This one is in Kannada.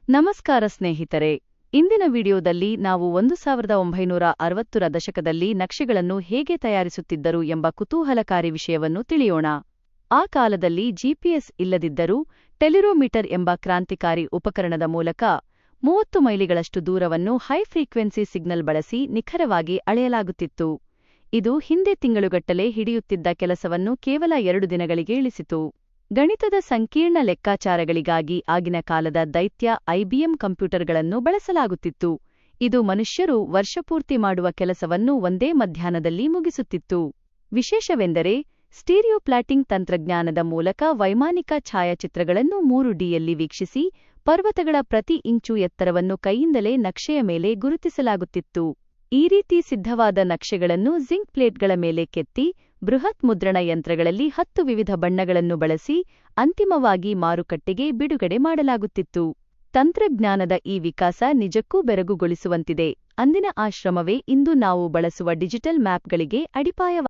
ನಮಸ್ಕಾರ ಸ್ನೇಹಿತರೆ, ಇಂದಿನ ವಿಡಿಯೋದಲ್ಲಿ ನಾವು 1960ರ ದಶಕದಲ್ಲಿ ನಕ್ಷೆಗಳನ್ನು ಹೇಗೆ ತಯಾರಿಸುತ್ತಿದ್ದರು ಎಂಬ ಕುತೂಹಲಕಾರಿ ವಿಷಯವನ್ನು ತಿಳಿಯೋಣ. ಆ ಕಾಲದಲ್ಲಿ ಜಿಪಿಎಸ್ ಇಲ್ಲದಿದ್ದರೂ ಟೆಲಿರೋಮೀಟರ್ ಎಂಬ ಕ್ರಾಂತಿಕಾರಿ ಉಪಕರಣದ ಮೂಲಕ 30 ಮೈಲಿಗಳಷ್ಟು ದೂರವನ್ನು ಹೈ ಫ್ರೀಕ್ವೆನ್ಸಿ ಸಿಗ್ನಲ್ ಬಳಸಿ ನಿಖರವಾಗಿ ಅಳೆಯಲಾಗುತ್ತಿತ್ತು. ಇದು ಹಿಂದೆ ತಿಂಗಳುಗಟ್ಟಲೆ ಹಿಡಿಯುತ್ತಿದ್ದ ಕೆಲಸವನ್ನು ಕೇವಲ 2 ದಿನಗಳಿಗೆ ಇಳಿಸಿತು. ಗಣಿತದ ಸಂಕೀರ್ಣ ಲೆಕ್ಕಾಚಾರಗಳಿಗಾಗಿ ಆಗಿನ ಕಾಲದ ದೈತ್ಯ ಐಬಿಎಂ ಕಂಪ್ಯೂಟರ್ಗಳನ್ನು ಬಳಸಲಾಗುತ್ತಿತ್ತು. ಇದು ಮನುಷ್ಯರು ವರ್ಷಪೂರ್ತಿ ಮಾಡುವ ಕೆಲಸವನ್ನು ಒಂದೇ ಮಧ್ಯಾಹ್ನದಲ್ಲಿ ಮುಗಿಸುತ್ತಿತ್ತು. ವಿಶೇಷವೆಂದರೆ, ಸ್ಟೀರಿಯೋಪ್ಲಾಟಿಂಗ್ ತಂತ್ರಜ್ಞಾನದ ಮೂಲಕ ವೈಮಾನಿಕ ಛಾಯಾಚಿತ್ರಗಳನ್ನು 3Dಯಲ್ಲಿ ವೀಕ್ಷಿಸಿ, ಪರ್ವತಗಳ ಪ್ರತಿ ಇಂಚು ಎತ್ತರವನ್ನು ಕೈಯಿಂದಲೇ ನಕ್ಷೆಯ ಮೇಲೆ ಗುರುತಿಸಲಾಗುತ್ತಿತ್ತು. ಈ ರೀತಿ ಸಿದ್ಧವಾದ ನಕ್ಷೆಗಳನ್ನು ಜಿಂಕ್ ಪ್ಲೇಟ್ಗಳ ಮೇಲೆ ಕೆತ್ತಿ, ಬೃಹತ್ ಮುದ್ರಣ ಯಂತ್ರಗಳಲ್ಲಿ 10 ವಿವಿಧ ಬಣ್ಣಗಳನ್ನು ಬಳಸಿ ಅಂತಿಮವಾಗಿ ಮಾರುಕಟ್ಟೆಗೆ ಬಿಡುಗಡೆ ಮಾಡಲಾಗುತ್ತಿತ್ತು. ತಂತ್ರಜ್ಞಾನದ ಈ ವಿಕಾಸ ನಿಜಕ್ಕೂ ಬೆರಗುಗೊಳಿಸುವಂತಿದೆ. ಅಂದಿನ ಆ ಶ್ರಮವೇ ಇಂದು ನಾವು ಬಳಸುವ ಡಿಜಿಟಲ್ ಮ್ಯಾಪ್ಗಳಿಗೆ ಅಡಿಪಾಯವಾಗಿದೆ.